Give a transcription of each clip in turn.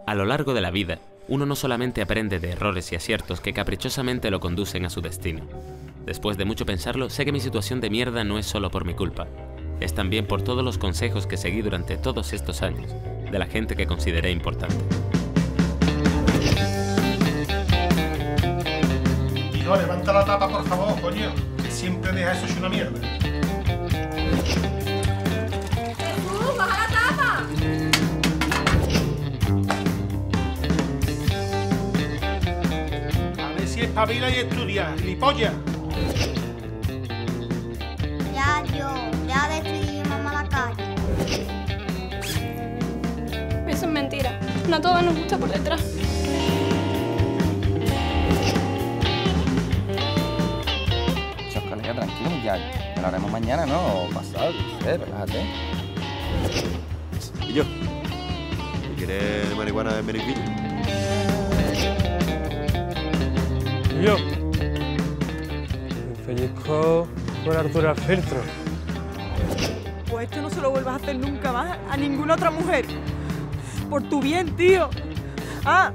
A lo largo de la vida, uno no solamente aprende de errores y aciertos que caprichosamente lo conducen a su destino. Después de mucho pensarlo, sé que mi situación de mierda no es solo por mi culpa. Es también por todos los consejos que seguí durante todos estos años, de la gente que consideré importante. Hijo, levanta la tapa, por favor, coño, que siempre deja eso hecho una mierda. ¡Baja la tapa! A ver si espabila y estudia, gilipollas. Ya decidí mamá a la calle. Eso es mentira. No a todos nos gusta por detrás. Colega, tranquilo, ya lo haremos mañana, ¿no? O pasado, no sé, relájate. ¿Y yo? ¿Quieres marihuana de Meriville? ¿Y yo? Me pellizco por Arturo al filtro. Pues esto no se lo vuelvas a hacer nunca más a ninguna otra mujer. Por tu bien, tío. Ah,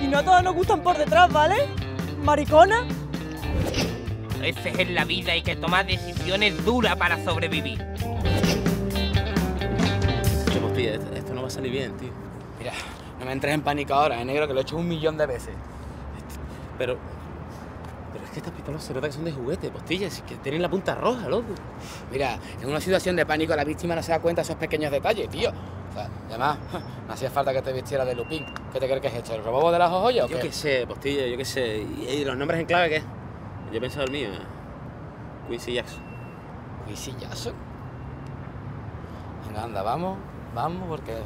y no a todas nos gustan por detrás, ¿vale? Maricona. A veces en la vida hay que tomar decisiones duras para sobrevivir. Hostia, esto no va a salir bien, tío. Mira, no me entres en pánico ahora, negro, que lo he hecho 1.000.000 de veces. Pero es que estas pistolas se nota que son de juguete, postillas, que tienen la punta roja, loco. Mira, en una situación de pánico la víctima no se da cuenta de esos pequeños detalles, tío. O sea, además, no hacía falta que te vistiera de Lupin. ¿Qué te crees que es esto? ¿El robo de las joyas o qué? Yo qué sé, postilla, yo qué sé. ¿Y los nombres en clave qué? Yo he pensado el mío, Quincy Jackson. ¿Quincy Jackson? Venga, anda, vamos, porque...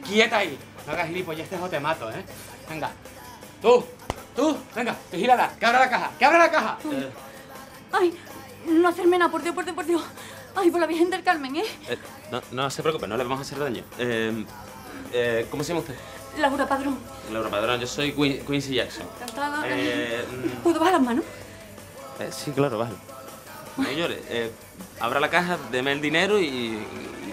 ¡Quieta ahí! No hagas gilipolleces o te mato, ¿eh? Venga. Tú, venga, vigílala, que abra la caja, Ay, no hacerme nada, por Dios, por Dios, por Dios. Ay, por la Virgen del Carmen, ¿eh? No se preocupe, no le vamos a hacer daño. ¿Cómo se llama usted? Laura Padrón. Laura Padrón, yo soy Quincy Jackson. Encantada. ¿Puedo bajar las manos? Sí, claro, bájalo. No llores. Abra la caja, deme el dinero y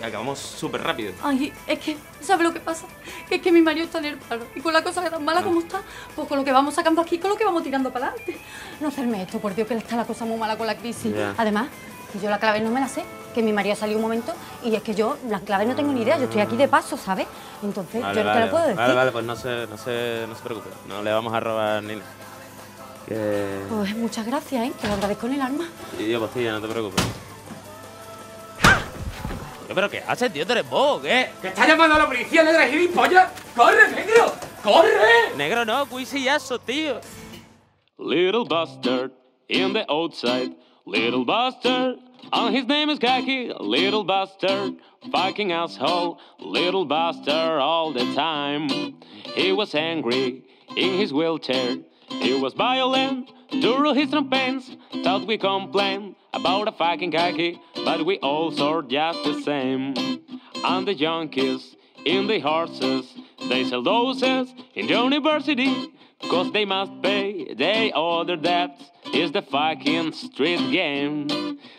acabamos súper rápido. Ay, es que, ¿sabes lo que pasa? Que es que mi marido está en el paro. Y con la cosa tan mala como está, pues con lo que vamos sacando aquí, con lo que vamos tirando para adelante. No hacerme esto, por Dios, que está la cosa muy mala con la crisis. Ya. Además, yo la clave no me la sé, que mi marido salió un momento y es que yo la clave no tengo ni idea. Yo estoy aquí de paso, ¿sabes? Entonces, yo no te la puedo decir. Vale, pues no se preocupe. No le vamos a robar ni nada. Pues muchas gracias, ¿eh? Te lo agradezco en el alma. Y yo, postilla, no te preocupes. ¿Pero qué haces, tío? ¿Tú eres vos, qué? ¿Que estás llamando a la policía, negra gilipollas? ¡Corre, negro! ¡Corre! Negro no, Quincy Jackson, tío. Little bastard in the outside, little bastard, and his name is Khaki, little bastard, fucking asshole, little bastard all the time. He was angry in his wheelchair, he was violent, through his pants, thought we complained about a fucking khaki, but we all sort just the same. And the junkies in the horses, they sell doses in the university, cause they must pay their other debts, is the fucking street game.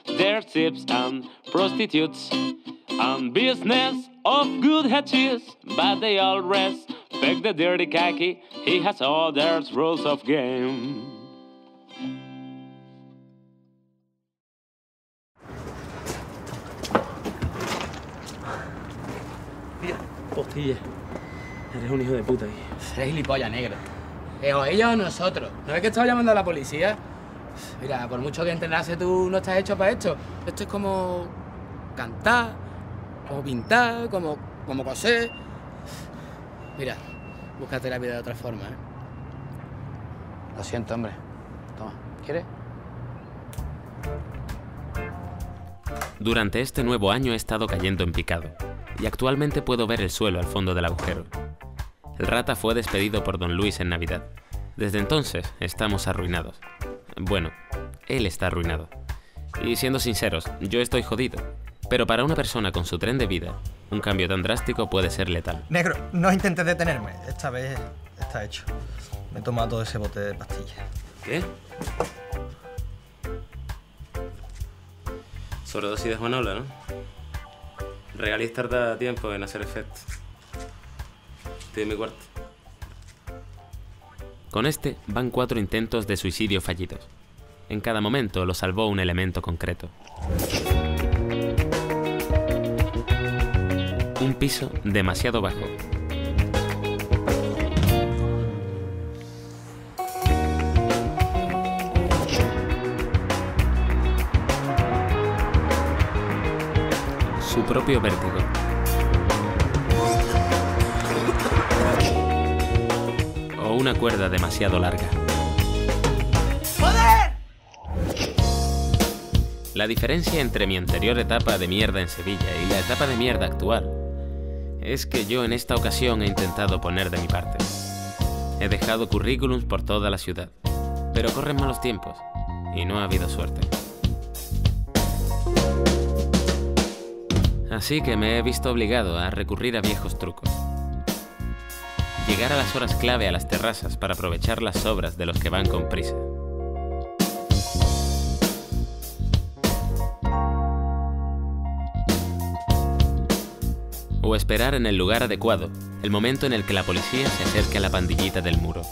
There's tips and prostitutes and business of good hatches, but they all respect the dirty khaki, he has other rules of game. Postilla, eres un hijo de puta. Eres gilipollas, negro. O ellos o nosotros. ¿No ves que estaba llamando a la policía? Mira, por mucho que entrenase tú no estás hecho para esto. Esto es como cantar, como pintar, como coser. Mira, búscate la vida de otra forma, ¿eh? Lo siento, hombre. Toma, ¿quieres? Durante este nuevo año he estado cayendo en picado, y actualmente puedo ver el suelo al fondo del agujero. El rata fue despedido por Don Luis en Navidad. Desde entonces estamos arruinados. Bueno, él está arruinado. Y siendo sinceros, yo estoy jodido. Pero para una persona con su tren de vida, un cambio tan drástico puede ser letal. Negro, no intentes detenerme. Esta vez está hecho. Me he tomado todo ese bote de pastillas. ¿Qué? Sobredosis de Juanola, ¿no? Regalis tarda tiempo en hacer efecto. Estoy en mi cuarto. Con este van 4 intentos de suicidio fallidos. En cada momento lo salvó un elemento concreto. Un piso demasiado bajo. Su propio vértigo. O una cuerda demasiado larga. ¡Joder! La diferencia entre mi anterior etapa de mierda en Sevilla y la etapa de mierda actual es que yo en esta ocasión he intentado poner de mi parte. He dejado currículums por toda la ciudad, pero corren malos tiempos y no ha habido suerte. Así que me he visto obligado a recurrir a viejos trucos. Llegar a las horas clave a las terrazas para aprovechar las sobras de los que van con prisa. O esperar en el lugar adecuado, el momento en el que la policía se acerque a la pandillita del muro.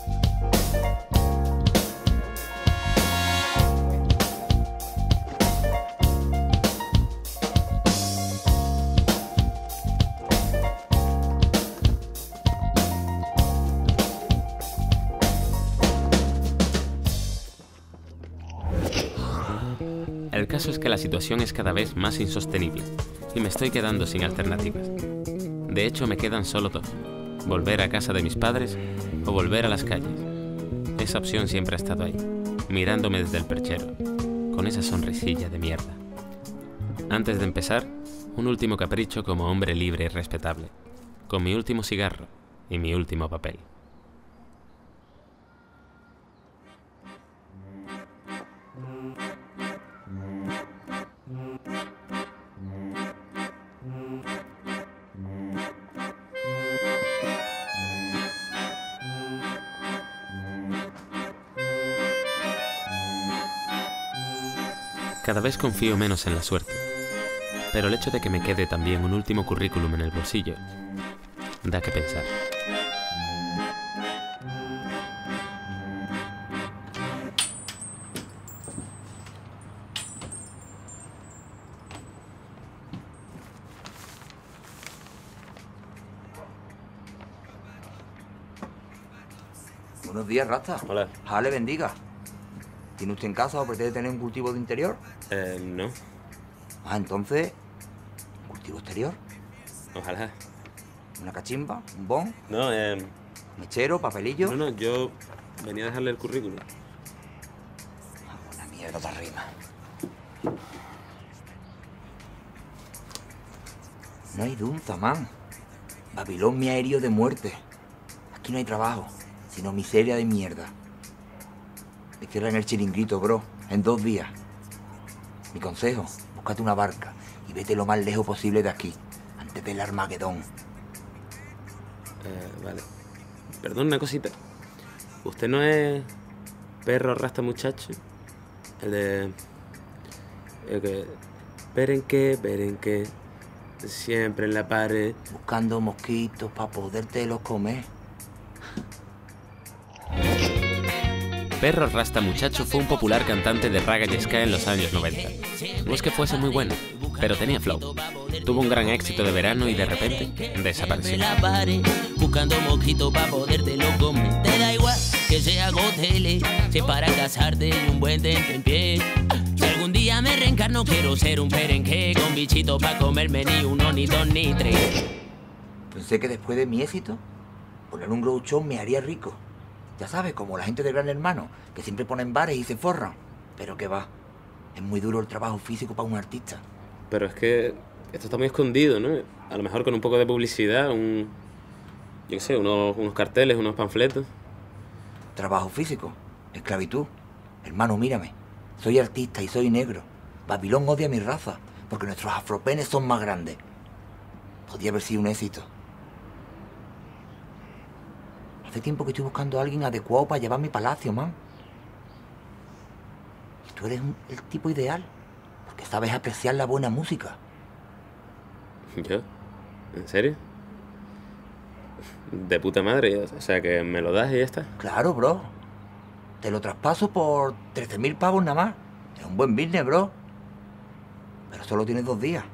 El caso es que la situación es cada vez más insostenible y me estoy quedando sin alternativas. De hecho, me quedan solo 2. Volver a casa de mis padres o volver a las calles. Esa opción siempre ha estado ahí, mirándome desde el perchero, con esa sonrisilla de mierda. Antes de empezar, un último capricho como hombre libre y respetable, con mi último cigarro y mi último papel. Cada vez confío menos en la suerte, pero el hecho de que me quede también un último currículum en el bolsillo da que pensar. Buenos días, Rasta. Hola. Jale le bendiga. ¿Tiene usted en casa o pretende tener un cultivo de interior? No. Ah, entonces, ¿un cultivo exterior? Ojalá. ¿Una cachimba? ¿Un bon? No, ¿Mechero? ¿Papelillo? No, yo venía a dejarle el currículum. Una mierda de rima. No hay dunza, man. Babilón me ha herido de muerte. Aquí no hay trabajo, sino miseria de mierda. Me cierran el chiringuito, bro, en 2 días. Mi consejo, búscate una barca y vete lo más lejos posible de aquí, antes del Armagedón. Vale. Perdón, una cosita. ¿Usted no es perro rasta muchacho? El de... El que... Perenque, siempre en la pared. Buscando mosquitos para podértelos comer. Perro Rasta Muchacho fue un popular cantante de raga y ska en los años 90. No es que fuese muy bueno, pero tenía flow. Tuvo un gran éxito de verano y de repente desapareció. Buscando mosquito para podértelo comer. Te da igual que sea gotele, si para casarte y un buen dente en pie. Si algún día me reencarno quiero ser un perenque con bichito para comerme ni 1, ni 2, ni 3. Pensé que después de mi éxito, poner un grow show me haría rico. Ya sabes, como la gente de Gran Hermano, que siempre ponen bares y se forran. Pero que va, es muy duro el trabajo físico para un artista. Pero es que esto está muy escondido, ¿no? A lo mejor con un poco de publicidad, yo qué sé, unos carteles, unos panfletos. Trabajo físico, esclavitud. Hermano, mírame, soy artista y soy negro. Babilón odia mi raza, porque nuestros afropenes son más grandes. Podría haber sido un éxito. Hace tiempo que estoy buscando a alguien adecuado para llevar mi palacio, man. Y tú eres el tipo ideal, porque que sabes apreciar la buena música. ¿Yo? ¿En serio? De puta madre, o sea que me lo das y ya está. Claro, bro. Te lo traspaso por 13.000 pavos nada más. Es un buen business, bro. Pero solo tienes 2 días.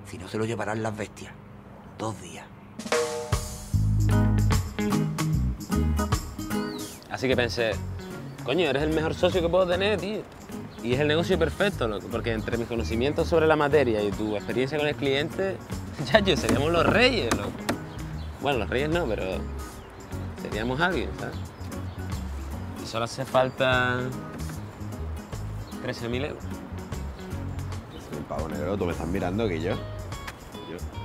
Si no, se lo llevarán las bestias. 2 días. Así que pensé, coño, eres el mejor socio que puedo tener, tío. Y es el negocio perfecto, loco, porque entre mis conocimientos sobre la materia y tu experiencia con el cliente, chacho, seríamos los reyes, loco. Bueno, los reyes no, pero seríamos alguien, ¿sabes? Y solo hace falta 13.000 euros. El pavo negro, tú me estás mirando que yo.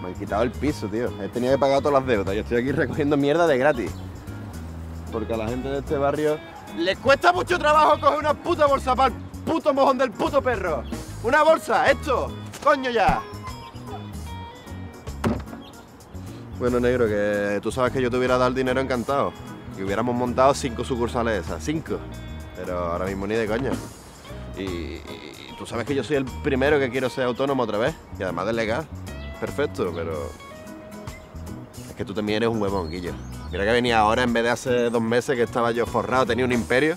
Me han quitado el piso, tío. He tenido que pagar todas las deudas. Yo estoy aquí recogiendo mierda de gratis. Porque a la gente de este barrio les cuesta mucho trabajo coger una puta bolsa para el puto mojón del puto perro. ¡Una bolsa! ¡Esto! ¡Coño ya! Bueno, negro, que tú sabes que yo te hubiera dado el dinero encantado. Y hubiéramos montado 5 sucursales esas. 5. Pero ahora mismo ni de coña. Y tú sabes que yo soy el primero que quiero ser autónomo otra vez. Y además de legal. Perfecto, pero... es que tú también eres un huevón, Guillo. Mira que venía ahora en vez de hace 2 meses que estaba yo forrado, tenía un imperio.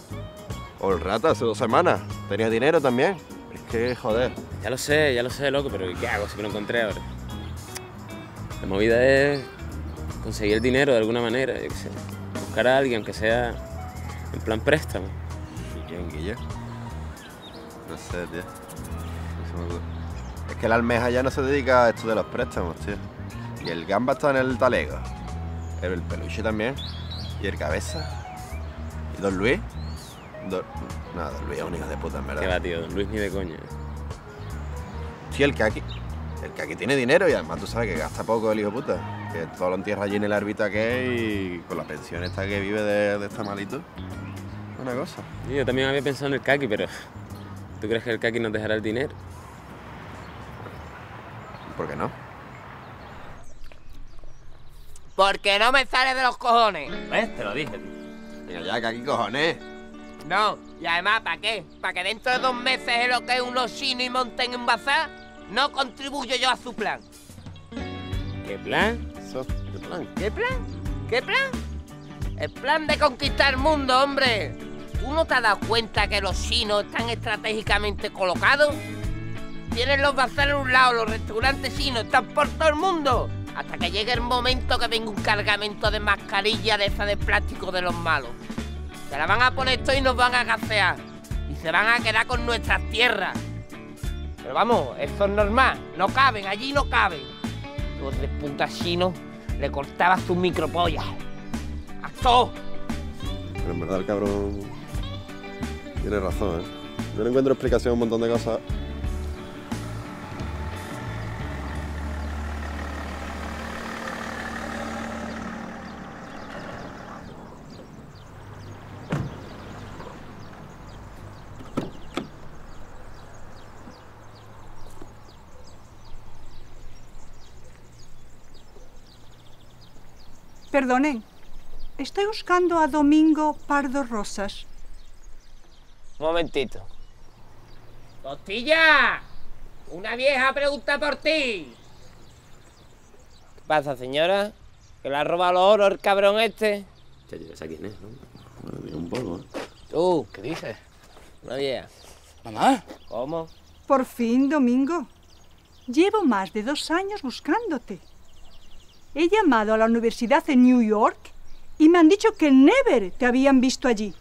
O el rata, hace 2 semanas. Tenía dinero también. Es que, joder. Ya lo sé, loco, pero ¿qué hago si me lo encontré ahora? La movida es conseguir el dinero de alguna manera, yo qué sé. Buscar a alguien, aunque sea en plan préstamo. ¿Y quién, Guillo? No sé, tío. No se me ocurre. Es que la almeja ya no se dedica a esto de los préstamos, tío. Y el gamba está en el talego. El peluche también. Y el cabeza. ¿Y Don Luis? No, Don Luis es un hijo de puta, en verdad. ¿Qué va, tío? Don Luis ni de coña. Sí, el Kaki. El Kaki tiene dinero y además tú sabes que gasta poco el hijo de puta. Que todo lo entierra allí en el árbita que es y con la pensión esta que vive de esta malito. Una cosa. Yo también había pensado en el Kaki, pero ¿tú crees que el Kaki nos dejará el dinero? ¿Por qué no? Porque no me sale de los cojones. ¿Ves? Te lo dije, tío. Venga ya, Kaki, cojones. No, y además, ¿para qué? ¿Para que dentro de 2 meses es lo que es unos chinos y monten en bazar? No contribuyo yo a su plan. ¿Qué plan? ¿Qué plan? ¿Qué plan? ¿Qué plan? El plan de conquistar el mundo, hombre. ¿Tú no te has dado cuenta que los chinos están estratégicamente colocados? Tienen los bazares a un lado, los restaurantes chinos están por todo el mundo. Hasta que llegue el momento que venga un cargamento de mascarilla de esa de plástico de los malos. Se la van a poner esto y nos van a gasear. Y se van a quedar con nuestras tierras. Pero vamos, eso es normal. No caben, allí no caben. Los de putas chinos le cortabas tus micropollas. ¡A todo! Pero en verdad el cabrón tiene razón, ¿eh? Yo no encuentro explicación a un montón de cosas. Perdonen, estoy buscando a Domingo Pardo Rosas. Un momentito. ¡Costilla! Una vieja pregunta por ti. ¿Qué pasa, señora? ¿Que le ha robado los oros el cabrón este? Chacho, ¿esa quién es, no? Bueno, mira un poco, ¿eh? ¿Tú? ¿Qué dices? Una vieja. ¿Mamá? ¿Cómo? Por fin, Domingo. Llevo más de 2 años buscándote. He llamado a la universidad en New York y me han dicho que never te habían visto allí.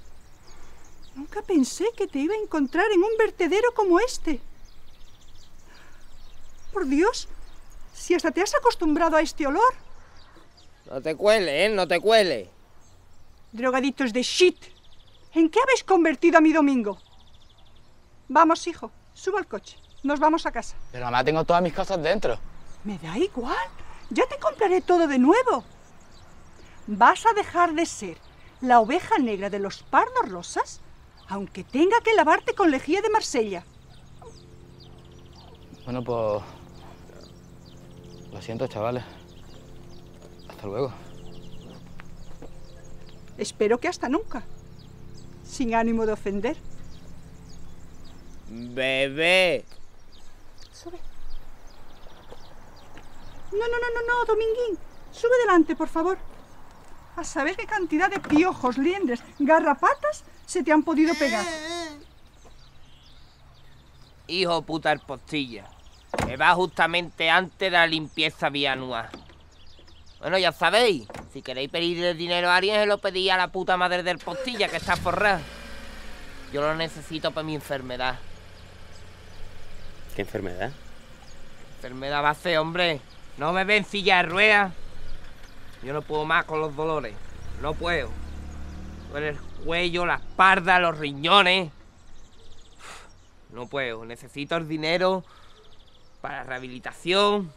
Nunca pensé que te iba a encontrar en un vertedero como este. Por Dios, si hasta te has acostumbrado a este olor. No te cuele, ¿eh? No te cuele. Drogaditos de shit. ¿En qué habéis convertido a mi Domingo? Vamos, hijo, suba al coche. Nos vamos a casa. Pero mamá, tengo todas mis cosas dentro. Me da igual. Ya te compraré todo de nuevo. ¿Vas a dejar de ser la oveja negra de los Pardos Rosas, aunque tenga que lavarte con lejía de Marsella? Bueno, pues... lo siento, chavales. Hasta luego. Espero que hasta nunca. Sin ánimo de ofender. Bebé. Sube. No, Dominguín. Sube delante, por favor. A saber qué cantidad de piojos, liendres, garrapatas se te han podido pegar. Hijo puta el postilla. Me va justamente antes de la limpieza bianual. Bueno, ya sabéis. Si queréis pedirle dinero a alguien, se lo pedí a la puta madre del postilla, que está forrada. Yo lo necesito para mi enfermedad. ¿Qué enfermedad? Enfermedad va a ser, hombre. No me ven silla de ruedas. Yo no puedo más con los dolores. No puedo. Duele el cuello, la espalda, los riñones. No puedo. Necesito el dinero para la rehabilitación,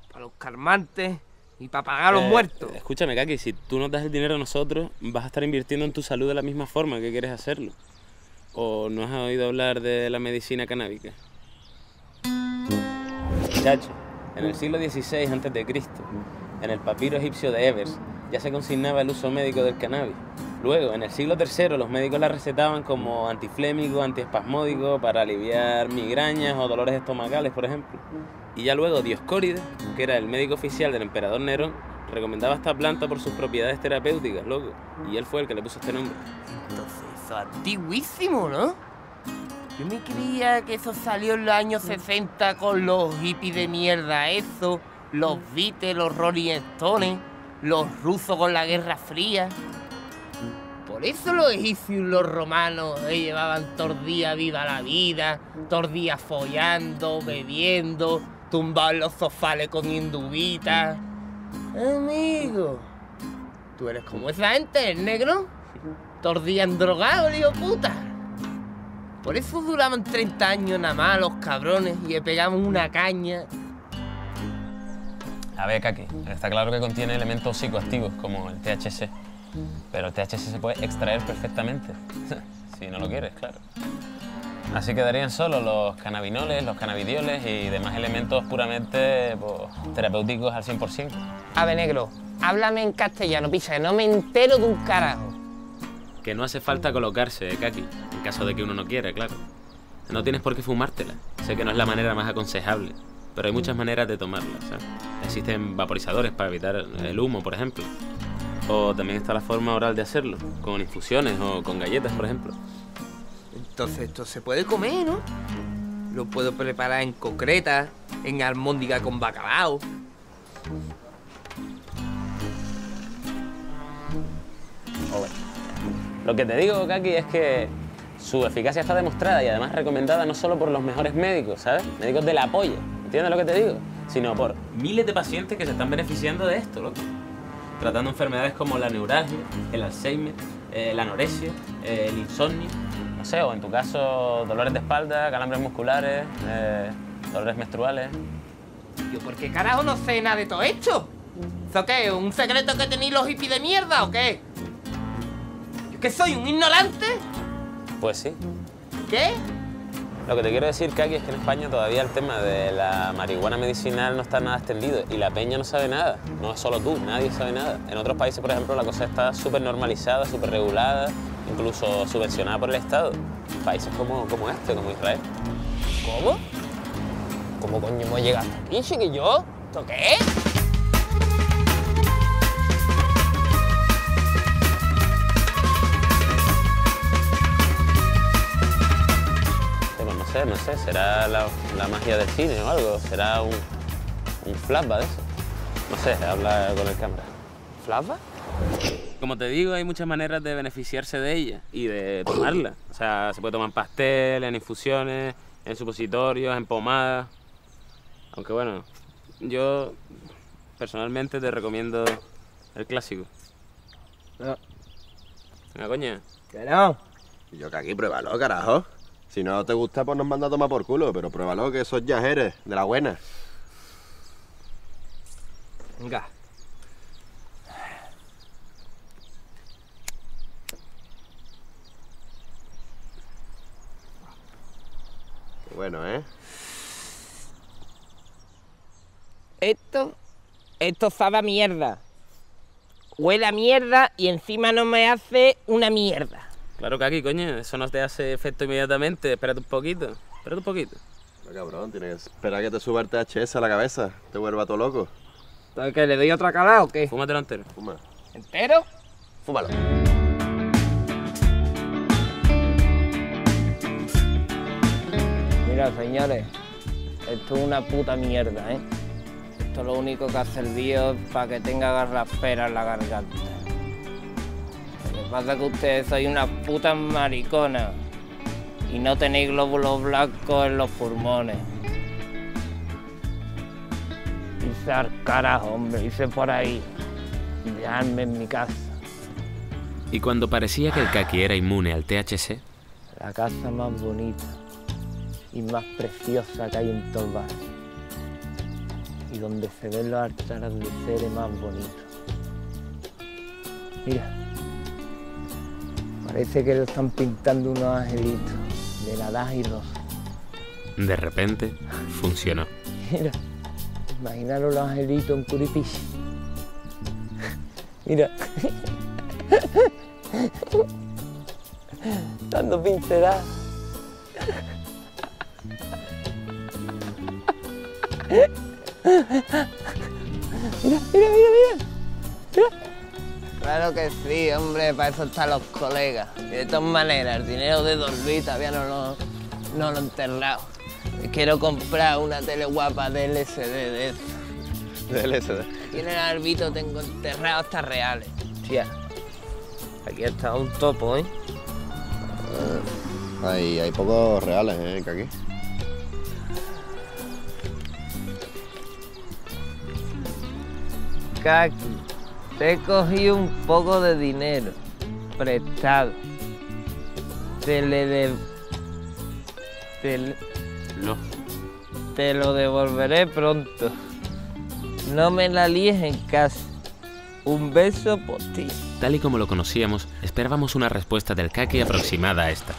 para los calmantes y para pagar a los muertos. Escúchame, Kaki, si tú nos das el dinero a nosotros, vas a estar invirtiendo en tu salud de la misma forma que quieres hacerlo. ¿O no has oído hablar de la medicina canábica? Muchacho, en el siglo XVI a.C., en el papiro egipcio de Ebers, ya se consignaba el uso médico del cannabis. Luego, en el siglo III, los médicos la recetaban como antiflémico, antiespasmódico, para aliviar migrañas o dolores estomacales, por ejemplo. Y ya luego Dioscórides, que era el médico oficial del emperador Nerón, recomendaba esta planta por sus propiedades terapéuticas, loco. Y él fue el que le puso este nombre. Entonces, eso es antiguísimo, ¿no? Yo me creía que eso salió en los años 60 con los hippies de mierda, eso, los Beatles, los Rolling Stones, los rusos con la Guerra Fría. Por eso los egipcios y los romanos llevaban todo el día viva la vida, todo el día follando, bebiendo, tumbados en los sofás comiendo uvitas. Amigo, tú eres como esa gente, el negro. Todo el día endrogado, hijo puta. Por eso duraban 30 años nada más los cabrones y le pegamos una caña. A ver, Kaki, está claro que contiene elementos psicoactivos como el THC. Pero el THC se puede extraer perfectamente, si no lo quieres, claro. Así quedarían solo los cannabinoles, los cannabidioles y demás elementos puramente terapéuticos al 100%. A ver, negro, háblame en castellano, pisa, que no me entero de un carajo. Que no hace falta colocarse, Kaki, en caso de que uno no quiera, claro. No tienes por qué fumártela. Sé que no es la manera más aconsejable, pero hay muchas maneras de tomarla, ¿sabes? Existen vaporizadores para evitar el humo, por ejemplo. O también está la forma oral de hacerlo, con infusiones o con galletas, por ejemplo. Entonces esto se puede comer, ¿no? Lo puedo preparar en concreta, en almóndiga con bacalao. Lo que te digo, Kaki, es que su eficacia está demostrada y además recomendada no solo por los mejores médicos, ¿sabes? Médicos de la polla, ¿entiendes lo que te digo? Sino por miles de pacientes que se están beneficiando de esto, loco. Tratando enfermedades como la neuralgia, el Alzheimer, la anorexia, el insomnio, no sé, o en tu caso, dolores de espalda, calambres musculares, dolores menstruales. ¿Yo por qué carajo no sé nada de todo esto? ¿Eso qué? ¿Un secreto que tenéis los hippies de mierda o qué? ¿Yo qué soy, un ignorante? Pues sí. ¿Qué? Lo que te quiero decir, Kaki, es que en España todavía el tema de la marihuana medicinal no está nada extendido y la peña no sabe nada. No es solo tú, nadie sabe nada. En otros países, por ejemplo, la cosa está súper normalizada, súper regulada, incluso subvencionada por el Estado. Países como este, como Israel. ¿Cómo? ¿Cómo coño hemos llegado hasta aquí, chiquillo? ¿Esto qué es? No sé, será la magia del cine o algo, será un flashback de eso. No sé, habla con el cámara. ¿Flashback? Como te digo, hay muchas maneras de beneficiarse de ella y de tomarla. O sea, se puede tomar en pastel, en infusiones, en supositorios, en pomadas. Aunque bueno, yo personalmente te recomiendo el clásico. No. Venga, coño. Que no. Y yo que aquí, pruébalo, carajo. Si no te gusta, pues nos manda a tomar por culo, pero pruébalo, que esos ya eres, de la buena. Venga. Qué bueno, ¿eh? Esto sabe a mierda. Huele a mierda y encima no me hace una mierda. Claro que aquí, coño, eso no te hace efecto inmediatamente. Espérate un poquito, espérate un poquito. Cabrón, tienes que esperar a que te suba el THS a la cabeza. Te vuelva todo loco. ¿Entonces qué, le doy otra calada o qué? Fúmatelo entero. Fuma. ¿Entero? Fúmalo. Mira, señores, esto es una puta mierda, ¿eh? Esto es lo único que ha servido para que tenga garraspera en la garganta. Lo que pasa es que ustedes sois unas putas mariconas y no tenéis glóbulos blancos en los pulmones. Irse al carajo, hombre, irse por ahí y dejarme en mi casa. Y cuando parecía que el Kaki era inmune al THC... La casa más bonita y más preciosa que hay en todo el barrio. Y donde se ven los atardeceres más bonitos. Mira, parece que lo están pintando unos angelitos de naranjas y rosa. De repente, funcionó. Mira, imaginaros los angelitos en Puripichi. Mira. Dando pinceladas. Mira. Claro que sí, hombre, para eso están los colegas. Y de todas maneras, el dinero de Don Luis todavía no lo he enterrado. Quiero comprar una tele guapa de LCD de eso. De LCD. Aquí en el Albito tengo enterrados hasta reales. Tía, aquí está un topo, ¿eh? Hay pocos reales, que aquí. Kaki, te he cogido un poco de dinero prestado. Te lo devolveré pronto. No me la líes en casa. Un beso por ti. Tal y como lo conocíamos, esperábamos una respuesta del Kaki aproximada a esta.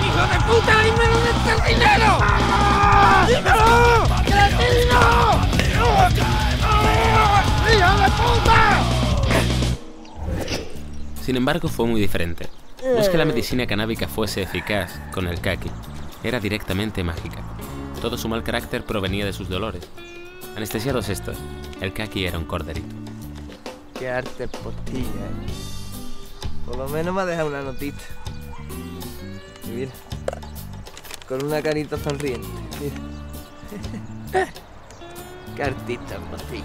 ¡Hijo de puta, dime dónde está el dinero! ¡Dímelo! ¡Hijo de puta! Sin embargo, fue muy diferente. No es que la medicina canábica fuese eficaz con el Kaki, era directamente mágica. Todo su mal carácter provenía de sus dolores. Anestesiados estos, el Kaki era un corderito. Qué arte postilla, ¿eh? Por lo menos me ha dejado una notita. Y mira, con una carita sonriente. Mira. Qué artista postilla.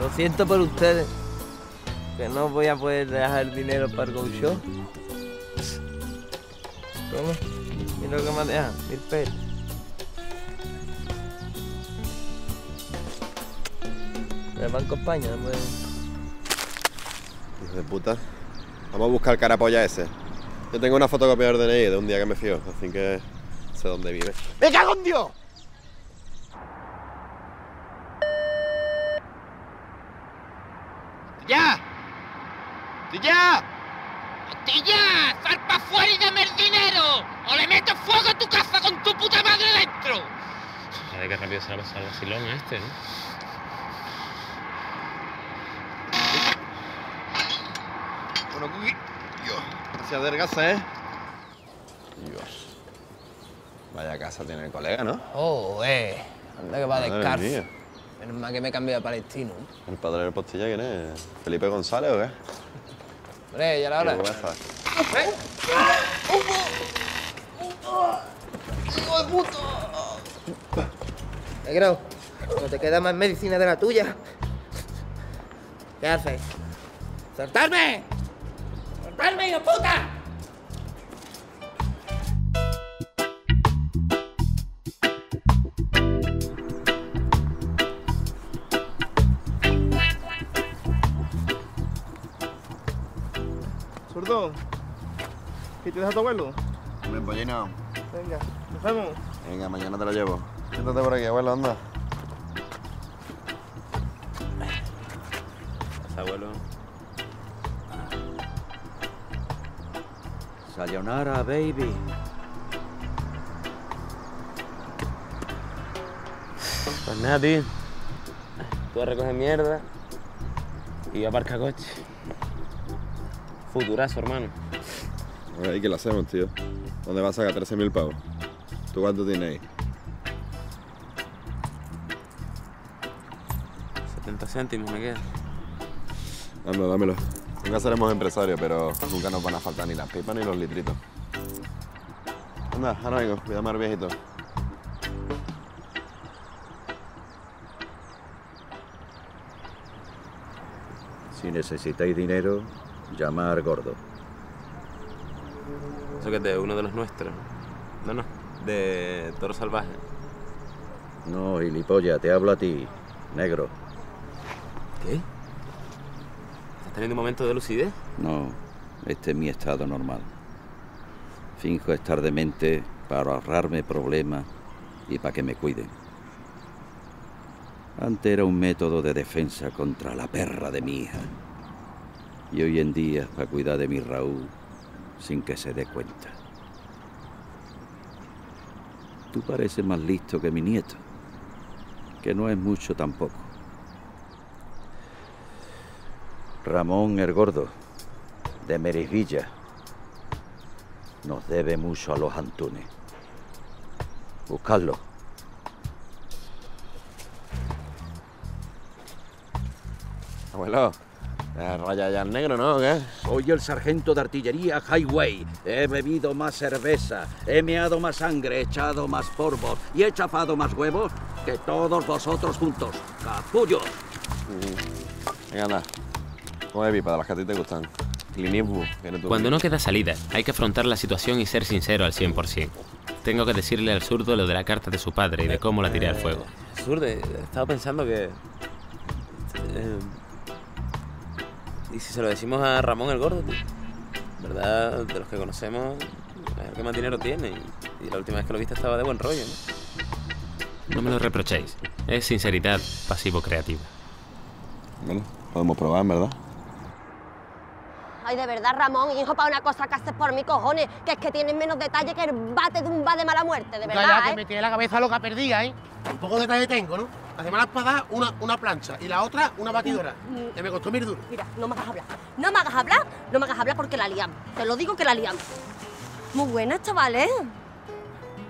Lo siento por ustedes, que no voy a poder dejar dinero para el Go Show. ¿Cómo? Mira lo que me dejan, 1000 pesos. El Banco España, no puede... Hijo de puta. Vamos a buscar el carapolla ese. Yo tengo una fotocopiadora de DNI de un día que me fío, así que sé dónde vive. ¡Me cago en Dios! ¡Ya! ¡Ya! ¡Hostilla! ¡Sal para afuera y dame el dinero! ¡O le meto fuego a tu casa con tu puta madre dentro! Joder, qué rápido se la ha pasado el vacilón a este, ¿no? Bueno, Dios, se adelgaza, ¿eh? Dios. Vaya casa tiene el colega, ¿no? Anda que va Madre descalzo. mía. Menos mal que me he cambiado de palestino. ¿El padre del postilla quién es? ¿Felipe González o qué? Hombre, ya la hora. ¿Qué pasa? ¡Hijo de puto! Negro, no te queda más medicina de la tuya. ¿Qué haces? ¡Soltarme! ¡Soltarme, hijo de puta! Zurdo, ¿qué te deja tu abuelo? Ven, pollino. Venga, nos vemos. Venga, mañana te lo llevo. Siéntate por aquí, abuelo, anda. Abuelo. Sayonara, baby. Pues nada, tío. Tú a recoger mierda y yo aparcar coche. Futurazo, hermano. A ver, ¿y qué le hacemos, tío? ¿Dónde vas a sacar 13.000 pavos? ¿Tú cuánto tienes ahí? 70 céntimos me queda. Anda, dámelo. Nunca seremos empresarios, pero nunca nos van a faltar ni las pipas ni los litritos. Anda, ahora vengo. Cuídame al viejito. Si necesitáis dinero, llamar Gordo. Eso que es de uno de los nuestros. No, de Toro Salvaje. No, gilipollas, te hablo a ti, negro. ¿Qué? ¿Estás teniendo un momento de lucidez? No, este es mi estado normal. Finjo estar demente para ahorrarme problemas y para que me cuiden. Antes era un método de defensa contra la perra de mi hija. Y hoy en día para cuidar de mi Raúl sin que se dé cuenta. Tú pareces más listo que mi nieto, que no es mucho tampoco. Ramón el Gordo, de Merivilla, nos debe mucho a los Antunes. Buscadlo. Abuelo, raya ya el negro, ¿no? ¿Qué? Soy el sargento de artillería Highway. He bebido más cerveza, he meado más sangre, he echado más polvo y he chafado más huevos que todos vosotros juntos. ¡Capullo! Venga, anda. Come pipa, de las que a ti te gustan. Clint Eastwood, que eres tú. Cuando no queda salida, hay que afrontar la situación y ser sincero al 100%. Tengo que decirle al zurdo lo de la carta de su padre y de cómo la tiré al fuego. Zurdo, he estado pensando que... ¿y si se lo decimos a Ramón el Gordo, tío? ¿Verdad? De los que conocemos, es el que más dinero tiene. Y la última vez que lo viste estaba de buen rollo, ¿no? No me lo reprochéis. Es sinceridad pasivo-creativa. Bueno, podemos probar, ¿verdad? Ay, de verdad, Ramón, hijo, para una cosa que haces por mí, cojones, que es que tienes menos detalle que el bate de un bar de mala muerte, de verdad, Ya, que me tiene la cabeza loca perdida, ¿eh? Un poco de detalle tengo, ¿no? La semana pasada una plancha y la otra una batidora. Que me costó 1.000 duros. Mira, no me hagas hablar. No me hagas hablar porque la liamos. Te lo digo que la liamos. Muy buena, chavales.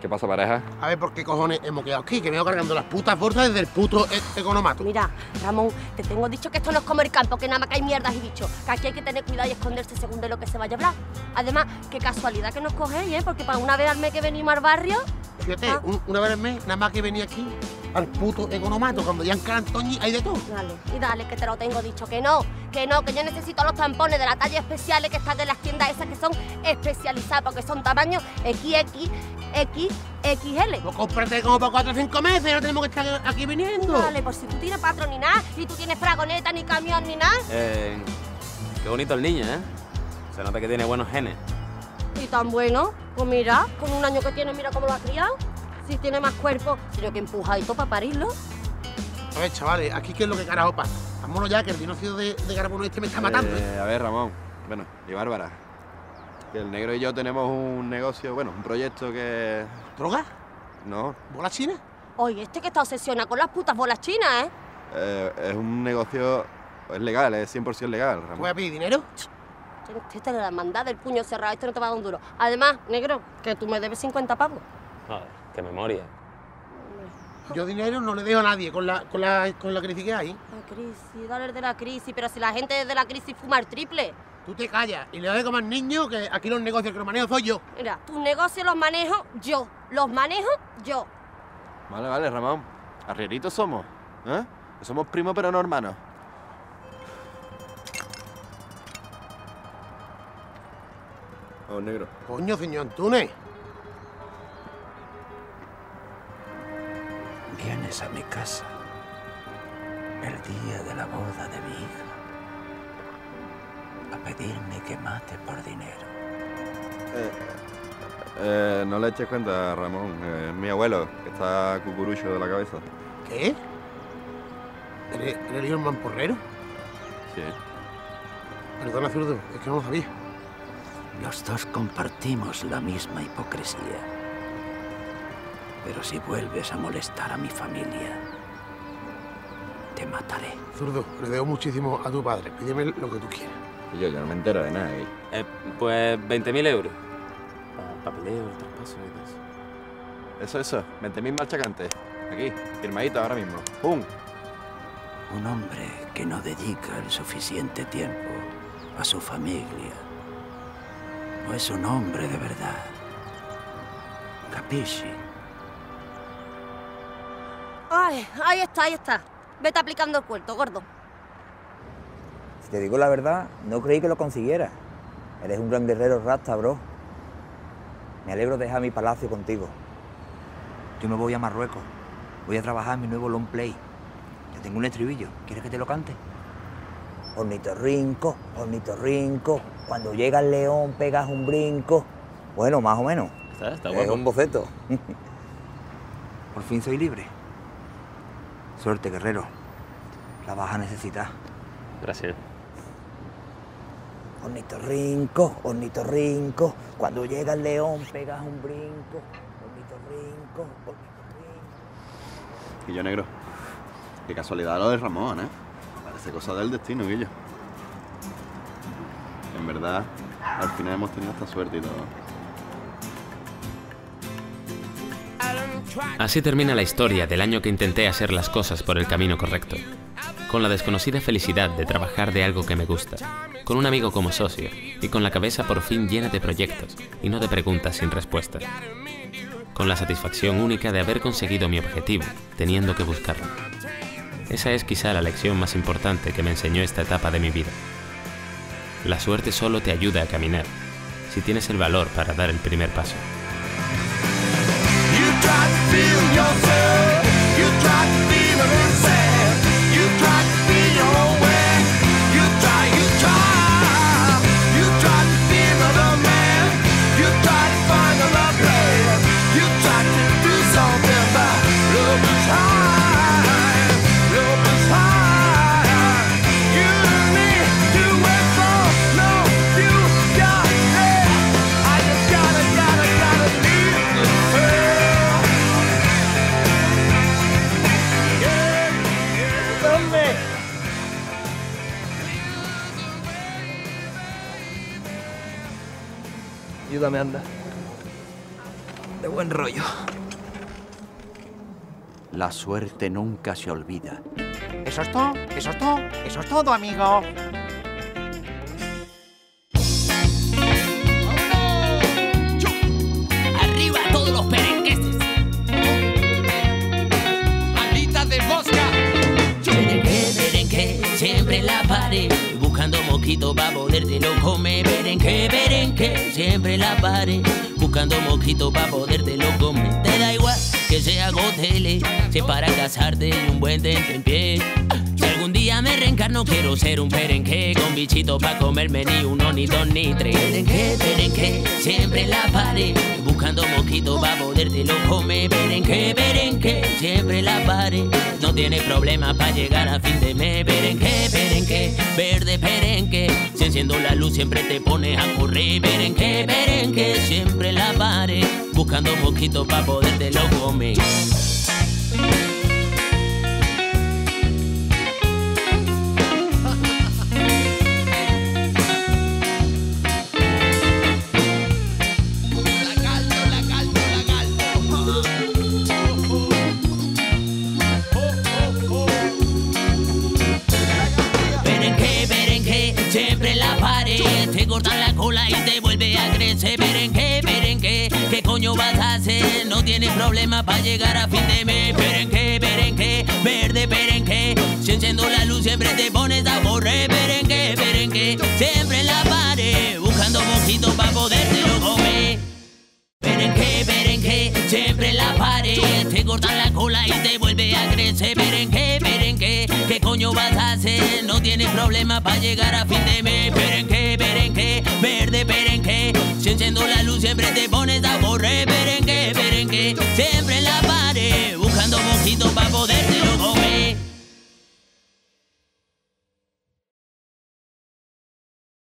¿Qué pasa, pareja? A ver, ¿por qué cojones hemos quedado aquí? Que me he ido cargando las putas bolsas desde el puto economato. Mira, Ramón, te tengo dicho que esto no es como el campo, que nada más que hay mierdas y bichos. Que aquí hay que tener cuidado y esconderse según de lo que se vaya a hablar. Además, qué casualidad que nos cogéis, ¿eh? Porque para una vez al mes que venimos al barrio... Fíjate, una vez al mes, nada más que venía aquí al puto economato, cuando ya en Carantoñi hay de todo. Dale, y dale, que te lo tengo dicho, que no, que yo necesito los tampones de la talla especiales que están de las tiendas esas que son especializadas, porque son tamaños XX, XL. Pues cómprate como para 4 o 5 meses, no tenemos que estar aquí viniendo. Dale, pues si tú tienes patrón ni nada, y tú tienes fragoneta, ni camión, ni nada. Qué bonito el niño, ¿eh? Se nota que tiene buenos genes. Y tan bueno, pues mira, con un año que tiene, mira cómo lo ha criado. Si tiene más cuerpo, tiene que empujadito para parirlo. A ver, chavales, aquí qué es lo que carajo pasa. Vámonos ya, que el dióxido de carbono este me está matando. A ver, Ramón. Bueno, y Bárbara. Que el negro y yo tenemos un negocio, bueno, un proyecto que... ¿Droga? No. ¿Bolas chinas? Oye, que está obsesionado con las putas bolas chinas, ¿eh? Es un negocio... Es legal, es 100% legal, Ramón. ¿Voy a pedir dinero? Te la manda del puño cerrado, esto no te va a dar un duro. Además, negro, que tú me debes 50 pavos. Joder, qué memoria. Yo dinero no le dejo a nadie con la crisis que hay. La crisis, dale de la crisis, pero si la gente desde la crisis fuma el triple. Tú te callas y le doy como al niño que aquí los negocios que los manejo soy yo. Mira, tus negocios los manejo yo. Los manejo yo. Vale, Ramón. Arrieritos somos, ¿eh? Somos primos pero no hermanos. Vamos, negro. Coño, señor Antunes. Vienes a mi casa el día de la boda de mi hija a pedirme que mate por dinero. No le eches cuenta, Ramón. Es mi abuelo, que está cucurucho de la cabeza. ¿Qué? ¿Eres el hijo del mamporrero? Sí. Perdona, zurdo, es que no lo sabía. Los dos compartimos la misma hipocresía. Pero si vuelves a molestar a mi familia, te mataré. Zurdo, le debo muchísimo a tu padre. Pídeme lo que tú quieras. Y yo no me entero de nada. Pues 20.000 euros. Papeleo, el traspaso y todo eso. Eso. 20.000 machacantes. Aquí, firmadito ahora mismo. ¡Pum! Un hombre que no dedica el suficiente tiempo a su familia no es un hombre de verdad. ¿Capisci? Ay, ahí está. Vete aplicando el cuento, gordo. Si te digo la verdad, no creí que lo consiguieras. Eres un gran guerrero rasta, bro. Me alegro de dejar mi palacio contigo. Yo me voy a Marruecos. Voy a trabajar en mi nuevo long play. Yo tengo un estribillo. ¿Quieres que te lo cante? Ornitorrinco, ornitorrinco. Cuando llega el león pegas un brinco. Bueno, más o menos. Está Es guapo. un boceto. Por fin soy libre. Suerte, guerrero. La vas a necesitar. Gracias. Ornitorrinco, ornitorrinco. Cuando llega el león pegas un brinco. Ornitorrinco, ornitorrinco. Guillo negro. Qué casualidad lo de Ramón, ¿eh? Parece cosa del destino, Guillo. En verdad, al final hemos tenido esta suerte y todo. Así termina la historia del año que intenté hacer las cosas por el camino correcto, con la desconocida felicidad de trabajar de algo que me gusta, con un amigo como socio y con la cabeza por fin llena de proyectos y no de preguntas sin respuesta, con la satisfacción única de haber conseguido mi objetivo, teniendo que buscarlo. Esa es quizá la lección más importante que me enseñó esta etapa de mi vida. La suerte solo te ayuda a caminar, si tienes el valor para dar el primer paso. Ayúdame, anda. De buen rollo. La suerte nunca se olvida. Eso es todo, eso es todo, eso es todo, amigo. Arriba todos los perenqueses. Alitas de mosca. Berenque, siempre en la pared. Buscando mosquitos pa' podértelo comer. Berenque, siempre en la pared. Buscando mosquitos pa' podértelo comer. Te da igual que sea gotele, si para casarte y un buen tentempié. Si algún día me reencarno quiero ser un perenque, con bichitos pa' comerme ni uno, ni dos, ni tres. Berenque, siempre en la pared. Buscando mosquitos pa' podértelo comer. Berenque, siempre en la pared. No tienes problema pa' llegar a fin de mes. Berenque, verde perenque. Si enciendo la luz siempre te pones a correr. Berenque, siempre en la pared. Buscando mosquitos pa' podértelo comer. Berenque, siempre en la pared. Te cortan la cola y te vuelve a crecer. Berenque, ¿qué coño vas a hacer? No tienes problema para llegar a fin de mes. Berenque, verde perenque. Si enciendo la luz siempre te pones a correr. Berenque, siempre en la pared. Buscando mosquitos para podértelo comer. Berenque, siempre en la pared. Te cortan la cola y te vuelve a crecer. Berenque, ¿qué coño vas a hacer? No tienes problema para llegar a fin de mes. Berenque, verde perenque. Si enciendo la luz siempre te pones